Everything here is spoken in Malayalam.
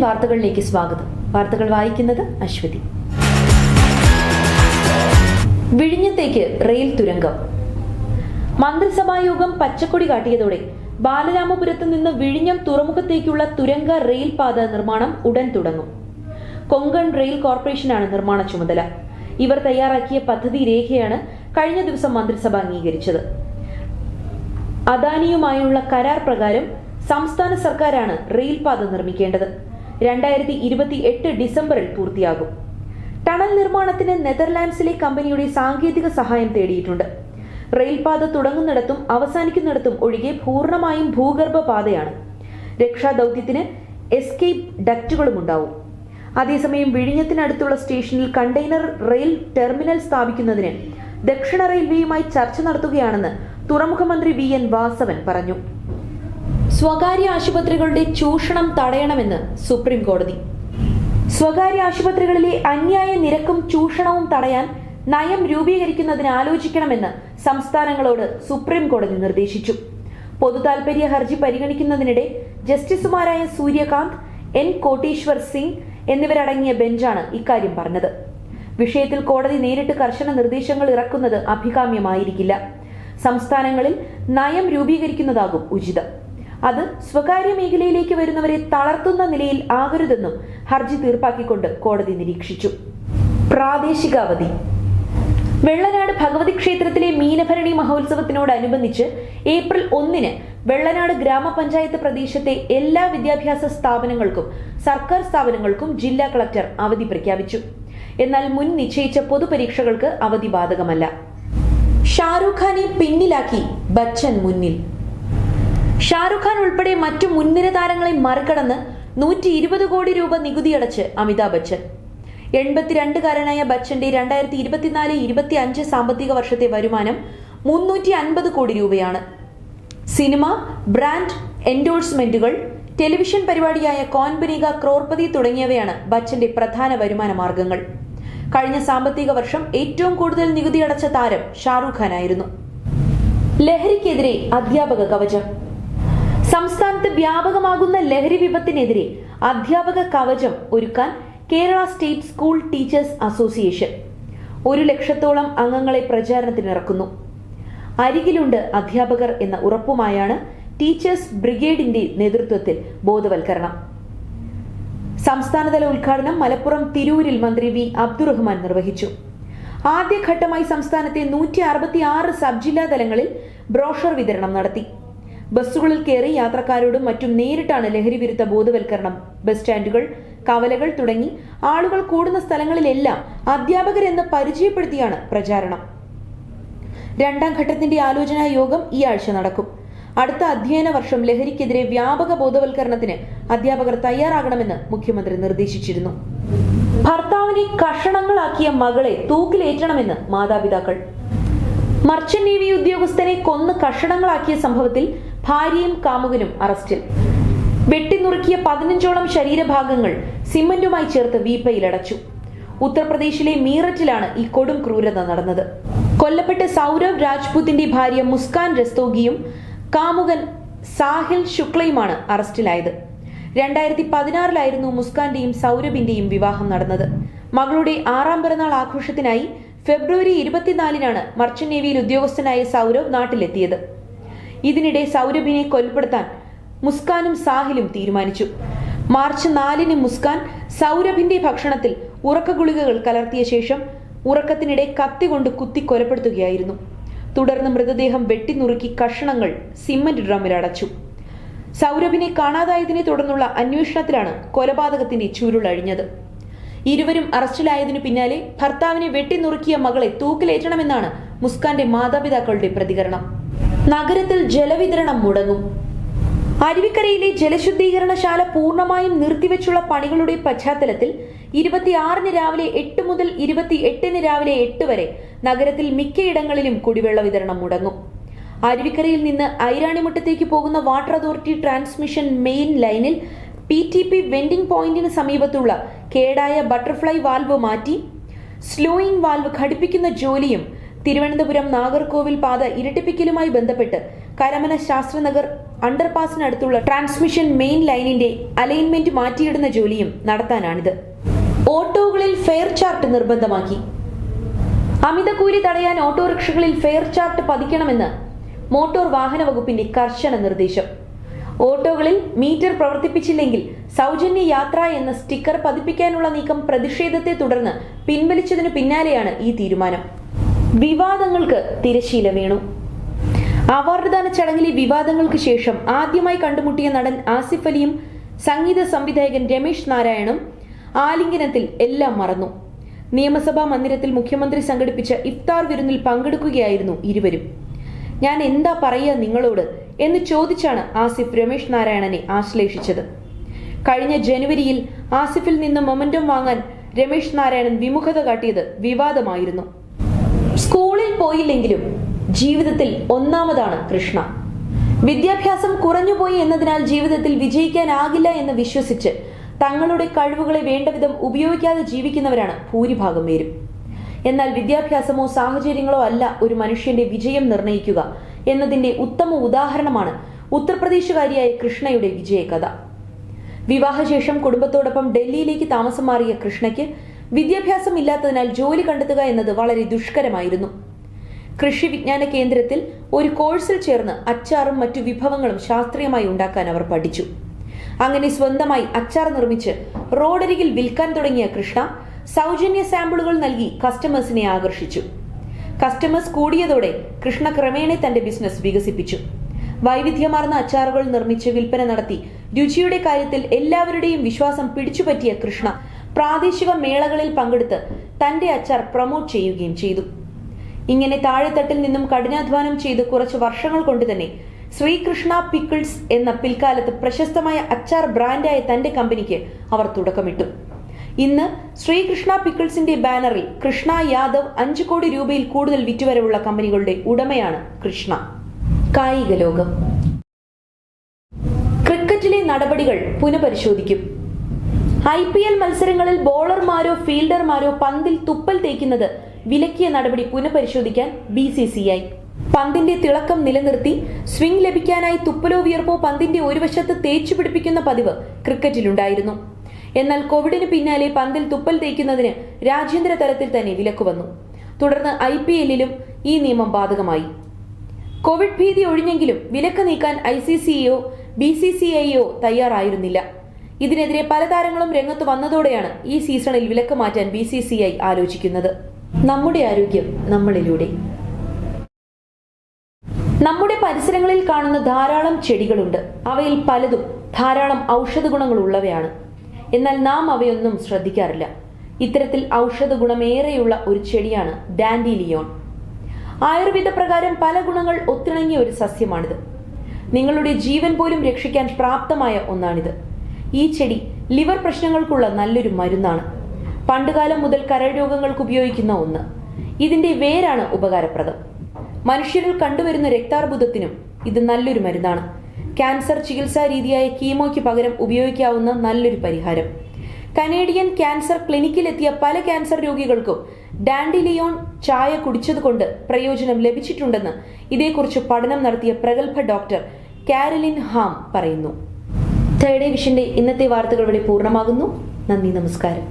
വാർത്തകളിലേക്ക് സ്വാഗതം. വാർത്തകൾ വായിക്കുന്നത് അശ്വതി. വിഴിഞ്ഞത്തേക്ക് റെയിൽ തുരങ്കം. മന്ത്രിസഭായോഗം പച്ചക്കൊടി കാട്ടിയതോടെ ബാലരാമപുരത്ത് നിന്ന് വിഴിഞ്ഞം തുറമുഖത്തേക്കുള്ള തുരങ്ക റെയിൽ പാത നിർമ്മാണം ഉടൻ തുടങ്ങും. കൊങ്കൺ റെയിൽ കോർപ്പറേഷനാണ് നിർമ്മാണ ചുമതല. ഇവർ തയ്യാറാക്കിയ പദ്ധതി രേഖയാണ് കഴിഞ്ഞ ദിവസം മന്ത്രിസഭ അംഗീകരിച്ചത്. അദാനിയുമായുള്ള കരാർ പ്രകാരം സംസ്ഥാന സർക്കാരാണ് റെയിൽ പാത നിർമ്മിക്കേണ്ടത്. 2028 ഡിസംബറിൽ പൂർത്തിയാകും. ടണൽ നിർമ്മാണത്തിന് നെതർലാൻഡ്സിലെ കമ്പനിയുടെ സാങ്കേതിക സഹായം തേടിയിട്ടുണ്ട്. റെയിൽപാത തുടങ്ങുന്നിടത്തും അവസാനിക്കുന്നിടത്തും ഒഴികെ പൂർണ്ണമായും ഭൂഗർഭ പാതയാണ്. രക്ഷാദൌത്യത്തിന് എസ്കേപ്പ് ഡക്റ്റുകളും ഉണ്ടാവും. അതേസമയം വിഴിഞ്ഞത്തിനടുത്തുള്ള സ്റ്റേഷനിൽ കണ്ടെയ്നർ റെയിൽ ടെർമിനൽ സ്ഥാപിക്കുന്നതിന് ദക്ഷിണ റെയിൽവേയുമായി ചർച്ച നടത്തുകയാണെന്ന് തുറമുഖ മന്ത്രി VN വാസവൻ പറഞ്ഞു. സ്വകാര്യ ആശുപത്രികളുടെ ചൂഷണം തടയണമെന്ന് സുപ്രീം കോടതി. സ്വകാര്യ ആശുപത്രികളിലെ അന്യായ നിരക്കും ചൂഷണവും തടയാൻ നയം രൂപീകരിക്കുന്നതിന് ആലോചിക്കണമെന്ന് സംസ്ഥാനങ്ങളോട് സുപ്രീം കോടതി നിർദ്ദേശിച്ചു. പൊതുതാൽപര്യ ഹർജി പരിഗണിക്കുന്നതിനിടെ ജസ്റ്റിസുമാരായ സൂര്യകാന്ത്, N കോട്ടേശ്വർ സിംഗ് എന്നിവരടങ്ങിയ ബെഞ്ചാണ് ഇക്കാര്യം പറഞ്ഞത്. വിഷയത്തിൽ കോടതി നേരിട്ട് കർശന നിർദ്ദേശങ്ങൾ ഇറക്കുന്നത് അഭികാമ്യമായിരിക്കില്ല. സംസ്ഥാനങ്ങളിൽ നയം രൂപീകരിക്കുന്നതാകും ഉചിതം. അത് സ്വകാര്യ മേഖലയിലേക്ക് വരുന്നവരെ തളർത്തുന്ന നിലയിൽ ആകരുതെന്നും ഹർജി തീർപ്പാക്കിക്കൊണ്ട് കോടതി നിരീക്ഷിച്ചു. പ്രാദേശിക അവധി. വെള്ളനാട് ഭഗവതി ക്ഷേത്രത്തിലെ മീനഭരണി മഹോത്സവത്തിനോടനുബന്ധിച്ച് ഏപ്രിൽ 1 വെള്ളനാട് ഗ്രാമപഞ്ചായത്ത് പ്രദേശത്തെ എല്ലാ വിദ്യാഭ്യാസ സ്ഥാപനങ്ങൾക്കും സർക്കാർ സ്ഥാപനങ്ങൾക്കും ജില്ലാ കളക്ടർ അവധി പ്രഖ്യാപിച്ചു. എന്നാൽ മുൻ നിശ്ചയിച്ച പൊതുപരീക്ഷകൾക്ക് അവധി ബാധകമല്ല. ഷാരൂഖ് ഖാനെ പിന്നിലാക്കി ബച്ചൻ മുന്നിൽ. ഷാരൂഖ് ഖാൻ ഉൾപ്പെടെ മറ്റു മുൻനിര താരങ്ങളെ മറികടന്ന് 120 കോടി രൂപ നികുതിയടച്ച് അമിതാഭ് ബച്ചൻ. 82കാരനായ ബച്ചന്റെ 2024-25 സാമ്പത്തിക വർഷത്തെ വരുമാനം 350 കോടി രൂപയാണ്. സിനിമ, ബ്രാൻഡ് എൻഡോഴ്സ്മെന്റുകൾ, ടെലിവിഷൻ പരിപാടിയായ കോൻ ബനേഗ ക്രോർപതി തുടങ്ങിയവയാണ് ബച്ചന്റെ പ്രധാന വരുമാന മാർഗങ്ങൾ. കഴിഞ്ഞ സാമ്പത്തിക വർഷം ഏറ്റവും കൂടുതൽ നികുതി അടച്ച താരം ഷാരൂഖ് ഖാൻ ആയിരുന്നു. ലഹരിക്കെതിരെ അധ്യാപക കവചം. സംസ്ഥാനത്ത് വ്യാപകമാകുന്ന ലഹരി വിപത്തിനെതിരെ അധ്യാപക കവചം ഒരുക്കാൻ Kerala state school teachers association 1 ലക്ഷത്തോളം അംഗങ്ങളെ പ്രചാരണത്തിനിറക്കുന്നു. അരികിലുണ്ട് അധ്യാപകർ എന്ന ഉറപ്പുമായാണ് ടീച്ചേഴ്സ് ബ്രിഗേഡിന്റെ നേതൃത്വത്തിൽ ബോധവൽക്കരണം. സംസ്ഥാനതല ഉദ്ഘാടനം മലപ്പുറം തിരൂരിൽ മന്ത്രി V അബ്ദുറഹ്മാൻ നിർവഹിച്ചു. ആദ്യഘട്ടമായി സംസ്ഥാനത്തെ 166 സബ് ജില്ലാ തലങ്ങളിൽ ബ്രോഷർ വിതരണം നടത്തി. ബസ്സുകളിൽ കയറി യാത്രക്കാരോടും മറ്റും നേരിട്ടാണ് ലഹരി വിരുദ്ധ ബോധവൽക്കരണം. ബസ് സ്റ്റാൻഡുകൾ, കവലകൾ തുടങ്ങി ആളുകൾ കൂടുന്ന സ്ഥലങ്ങളിലെല്ലാം അധ്യാപകരെന്ന് പരിചയപ്പെടുത്തിയാണ് പ്രചാരണം. 2ാം ഘട്ടത്തിന്റെ ആലോചനാ യോഗം ഈ ആഴ്ച നടക്കും. അടുത്ത അധ്യയന വർഷം ലഹരിക്കെതിരെ വ്യാപക ബോധവൽക്കരണത്തിന് അധ്യാപകർ തയ്യാറാകണമെന്ന് മുഖ്യമന്ത്രി നിർദ്ദേശിച്ചിരുന്നു. ഭർത്താവിനെ കഷണങ്ങളാക്കിയ മകളെ തൂക്കിലേറ്റണമെന്ന് മാതാപിതാക്കൾ. മർച്ചന്റ് നേവി ഉദ്യോഗസ്ഥനെ കൊന്ന് കഷണങ്ങളാക്കിയ സംഭവത്തിൽ ഭാര്യയും കാമുകനും അറസ്റ്റിൽ. വെട്ടിനുറുക്കിയ 15ഓളം ശരീരഭാഗങ്ങൾ സിമന്റുമായി ചേർത്ത് വീപ്പയിലടച്ചു. ഉത്തർപ്രദേശിലെ മീററ്റിലാണ് ഈ കൊടും ക്രൂരത നടന്നത്. കൊല്ലപ്പെട്ട സൗരവ് രാജ്പുത്തിന്റെ ഭാര്യ മുസ്കാൻ രസ്തോഗിയും കാമുകൻ സാഹിൽ ശുക്ലയുമാണ് അറസ്റ്റിലായത്. 2016 മുസ്കാന്റെയും സൗരഭിന്റെയും വിവാഹം നടന്നത്. മകളുടെ 6ാം പിറന്നാൾ ആഘോഷത്തിനായി ഫെബ്രുവരി 24 മർച്ചന്റ് നേവിയിൽ ഉദ്യോഗസ്ഥനായ സൗരവ് നാട്ടിലെത്തിയത്. ഇതിനിടെ സൗരഭിനെ കൊലപ്പെടുത്താൻ മുസ്കാനും സാഹിലും തീരുമാനിച്ചു. മാർച്ച് 4 മുസ്കാൻ സൗരഭിന്റെ ഭക്ഷണത്തിൽ ഉറക്കഗുളികകൾ കലർത്തിയ ശേഷം ഉറക്കത്തിനിടെ കത്തികൊണ്ട് കുത്തി കൊലപ്പെടുത്തുകയായിരുന്നു. തുടർന്ന് മൃതദേഹം വെട്ടിനുറുക്കി കഷണങ്ങൾ സിമന്റ് ഡ്രമ്മിൽ അടച്ചു. സൗരഭിനെ കാണാതായതിനെ തുടർന്നുള്ള അന്വേഷണത്തിലാണ് കൊലപാതകത്തിന്റെ ചുരുളഴിഞ്ഞത്. ഇരുവരും അറസ്റ്റിലായതിനു പിന്നാലെ ഭർത്താവിനെ വെട്ടിനുറുക്കിയ മകളെ തൂക്കിലേറ്റണമെന്നാണ് മുസ്കാന്റെ മാതാപിതാക്കളുടെ പ്രതികരണം. നഗരത്തിൽ ജലവിതരണം മുടങ്ങും. അരുവിക്കരയിലെ ജലശുദ്ധീകരണശാല പൂർണ്ണമായും നിർത്തിവെച്ചുള്ള പണികളുടെ പശ്ചാത്തലത്തിൽ 26 രാവിലെ 8 മുതൽ 28 രാവിലെ 8 വരെ നഗരത്തിൽ മിക്കയിടങ്ങളിലും കുടിവെള്ള വിതരണം മുടങ്ങും. അരുവിക്കരയിൽ നിന്ന് ഐരാണിമുട്ടത്തേക്ക് പോകുന്ന വാട്ടർ അതോറിറ്റി ട്രാൻസ്മിഷൻ മെയിൻ ലൈനിൽ PTP വെൻഡിംഗ് പോയിന്റിന് സമീപത്തുള്ള കേടായ ബട്ടർഫ്ലൈ വാൽവ് മാറ്റി സ്ലോയിംഗ് വാൽവ് ഘടിപ്പിക്കുന്ന ജോലിയും തിരുവനന്തപുരം നാഗർകോവിൽ പാത ഇരട്ടിപ്പിക്കലുമായി ബന്ധപ്പെട്ട് കരമന ശാസ്ത്രനഗർ അണ്ടർപാസിനടുത്തുള്ള ട്രാൻസ്മിഷൻ മെയിൻ ലൈനിന്റെ അലൈൻമെന്റ് മാറ്റിയിടുന്ന ജോലിയും നടത്താനാണിത്. ഓട്ടോകളിൽ ഫെയർ ചാർട്ട് നിർബന്ധമാക്കി. അമിതകൂലി തടയാൻ ഓട്ടോറിക്ഷകളിൽ ഫെയർ ചാർട്ട് പതിക്കണമെന്ന് മോട്ടോർ വാഹന വകുപ്പിന്റെ കർശന നിർദ്ദേശം. ഓട്ടോകളിൽ മീറ്റർ പ്രവർത്തിപ്പിച്ചില്ലെങ്കിൽ സൗജന്യ യാത്ര എന്ന സ്റ്റിക്കർ പതിപ്പിക്കാനുള്ള നീക്കം പ്രതിഷേധത്തെ തുടർന്ന് പിൻവലിച്ചതിനു പിന്നാലെയാണ് ഈ തീരുമാനം. വിവാദങ്ങൾക്ക് തിരശീല വീണു. അവാർഡ് ദാന ചടങ്ങിലെ വിവാദങ്ങൾക്ക് ശേഷം ആദ്യമായി കണ്ടുമുട്ടിയ നടൻ ആസിഫ് അലിയും സംഗീത സംവിധായകൻ രമേശ് നാരായണും ആലിംഗനത്തിൽ എല്ലാം മറന്നു. നിയമസഭാ മന്ദിരത്തിൽ മുഖ്യമന്ത്രി സംഘടിപ്പിച്ച ഇഫ്താർ വിരുന്നിൽ പങ്കെടുക്കുകയായിരുന്നു ഇരുവരും. ഞാൻ എന്താ പറയുക നിങ്ങളോട് എന്ന് ചോദിച്ചാണ് ആസിഫ് രമേശ് നാരായണനെ ആശ്ലേഷിച്ചത്. കഴിഞ്ഞ ജനുവരിയിൽ ആസിഫിൽ നിന്ന് മൊമെന്റം വാങ്ങാൻ രമേശ് നാരായണൻ വിമുഖത കാട്ടിയത് വിവാദമായിരുന്നു. സ്കൂളിൽ പോയില്ലെങ്കിലും ജീവിതത്തിൽ ഒന്നാമതാണ് കൃഷ്ണ. വിദ്യാഭ്യാസം കുറഞ്ഞുപോയി എന്നതിനാൽ ജീവിതത്തിൽ വിജയിക്കാനാകില്ല എന്ന് വിശ്വസിച്ച് തങ്ങളുടെ കഴിവുകളെ വേണ്ടവിധം ഉപയോഗിക്കാതെ ജീവിക്കുന്നവരാണ് ഭൂരിഭാഗം പേരും. എന്നാൽ വിദ്യാഭ്യാസമോ സാഹചര്യങ്ങളോ അല്ല ഒരു മനുഷ്യന്റെ വിജയം നിർണ്ണയിക്കുക എന്നതിന്റെ ഉത്തമ ഉദാഹരണമാണ് ഉത്തർപ്രദേശുകാരിയായ കൃഷ്ണയുടെ വിജയകഥ. വിവാഹശേഷം കുടുംബത്തോടൊപ്പം ഡൽഹിയിലേക്ക് താമസം മാറിയ കൃഷ്ണയ്ക്ക് വിദ്യാഭ്യാസം ഇല്ലാത്തതിനാൽ ജോലി കണ്ടെത്തുക എന്നത് വളരെ ദുഷ്കരമായിരുന്നു. കൃഷി വിജ്ഞാന കേന്ദ്രത്തിൽ ഒരു കോഴ്സിൽ ചേർന്ന് അച്ചാറും മറ്റു വിഭവങ്ങളും ശാസ്ത്രീയമായി ഉണ്ടാക്കാൻ അവർ പഠിച്ചു. അങ്ങനെ സ്വന്തമായി അച്ചാർ നിർമ്മിച്ച് റോഡരികിൽ വിൽക്കാൻ തുടങ്ങിയ കൃഷ്ണ സൗജന്യ സാമ്പിളുകൾ നൽകി കസ്റ്റമേഴ്സിനെ ആകർഷിച്ചു. കസ്റ്റമേഴ്സ് കൂടിയതോടെ കൃഷ്ണ ക്രമേണ തന്റെ ബിസിനസ് വികസിപ്പിച്ചു. വൈവിധ്യമാർന്ന അച്ചാറുകൾ നിർമ്മിച്ച് വിൽപ്പന നടത്തി രുചിയുടെ കാര്യത്തിൽ എല്ലാവരുടെയും വിശ്വാസം പിടിച്ചുപറ്റിയ കൃഷ്ണ പ്രാദേശിക മേളകളിൽ പങ്കെടുത്ത് തന്റെ അച്ചാർ പ്രൊമോട്ട് ചെയ്യുകയും ചെയ്തു. ഇങ്ങനെ താഴെത്തട്ടിൽ നിന്നും കഠിനാധ്വാനം ചെയ്ത് കുറച്ച് വർഷങ്ങൾ കൊണ്ട് തന്നെ ശ്രീകൃഷ്ണ പിക്കിൾസ് എന്ന പിൽക്കാലത്ത് പ്രശസ്തമായ അച്ചാർ ബ്രാൻഡായ തന്റെ കമ്പനിക്ക് അവർ തുടക്കമിട്ടു. ഇന്ന് ശ്രീകൃഷ്ണ പിക്കിൾസിന്റെ ബാനറിൽ കൃഷ്ണ യാദവ് 5 കോടി രൂപയിൽ കൂടുതൽ വിറ്റുവരവുള്ള കമ്പനികളുടെ ഉടമയാണ് കൃഷ്ണ. കായിക ലോകം. ക്രിക്കറ്റിലെ നടപടികൾ പുനഃപരിശോധിക്കും. IPL മത്സരങ്ങളിൽ ബോളർമാരോ ഫീൽഡർമാരോ പന്തിൽ തുപ്പൽ തേക്കുന്നത് വിലക്കിയ നടപടി പുനഃപരിശോധിക്കാൻ BCCI. പന്തിന്റെ തിളക്കം നിലനിർത്തി സ്വിംഗ് ലഭിക്കാനായി തുപ്പലോ വിയർപ്പോ പന്തിന്റെ ഒരു വശത്ത് തേച്ചു പിടിപ്പിക്കുന്ന പതിവ് ക്രിക്കറ്റിലുണ്ടായിരുന്നു. എന്നാൽ കോവിഡിന് പിന്നാലെ പന്തിൽ തുപ്പൽ തേക്കുന്നതിന് രാജ്യാന്തര തലത്തിൽ തന്നെ വിലക്ക് വന്നു. തുടർന്ന് IPLലും ഈ നിയമം ബാധകമായി. കോവിഡ് ഭീതി ഒഴിഞ്ഞെങ്കിലും വിലക്ക് നീക്കാൻ ICCയോ BCCIയോ തയ്യാറായിരുന്നില്ല. ഇതിനെതിരെ പല താരങ്ങളും രംഗത്ത് വന്നതോടെയാണ് ഈ സീസണിൽ വിലക്ക് മാറ്റാൻ BCCI ആലോചിക്കുന്നത്. നമ്മുടെ ആരോഗ്യം നമ്മളിലൂടെ. നമ്മുടെ പരിസരങ്ങളിൽ കാണുന്ന ധാരാളം ചെടികളുണ്ട്. അവയിൽ പലതും ധാരാളം ഔഷധ ഗുണങ്ങൾ ഉള്ളവയാണ്. എന്നാൽ നാം അവയൊന്നും ശ്രദ്ധിക്കാറില്ല. ഇത്തരത്തിൽ ഔഷധ ഗുണമേറെയുള്ള ഒരു ചെടിയാണ് ഡാൻഡിലിയോൺ. ആയുർവേദ പ്രകാരം പല ഗുണങ്ങൾ ഒത്തിണങ്ങിയ ഒരു സസ്യമാണിത്. നിങ്ങളുടെ ജീവൻ പോലും രക്ഷിക്കാൻ പ്രാപ്തമായ ഒന്നാണിത്. ഈ ചെടി ലിവർ പ്രശ്നങ്ങൾക്കുള്ള നല്ലൊരു മരുന്നാണ്. പണ്ടുകാലം മുതൽ കരൾ രോഗങ്ങൾക്ക് ഉപയോഗിക്കുന്ന ഒന്ന്. ഇതിന്റെ വേരാണ് ഉപകാരപ്രദം. മനുഷ്യരിൽ കണ്ടുവരുന്ന രക്താർബുദത്തിനും ഇത് നല്ലൊരു മരുന്നാണ്. ക്യാൻസർ ചികിത്സാ രീതിയായ കീമോയ്ക്ക് പകരം ഉപയോഗിക്കാവുന്ന നല്ലൊരു പരിഹാരം. കനേഡിയൻ ക്യാൻസർ ക്ലിനിക്കിലെത്തിയ പല ക്യാൻസർ രോഗികൾക്കും ഡാൻഡിലിയോൺ ചായ കുടിച്ചതുകൊണ്ട് പ്രയോജനം ലഭിച്ചിട്ടുണ്ടെന്ന് ഇതേക്കുറിച്ച് പഠനം നടത്തിയ പ്രഗത്ഭ ഡോക്ടർ കാരലിൻ ഹാം പറയുന്നു. തേർഡ് വിഷന്റെ ഇന്നത്തെ വാർത്തകൾ ഇവിടെ പൂർണ്ണമാകുന്നു. നന്ദി, നമസ്കാരം.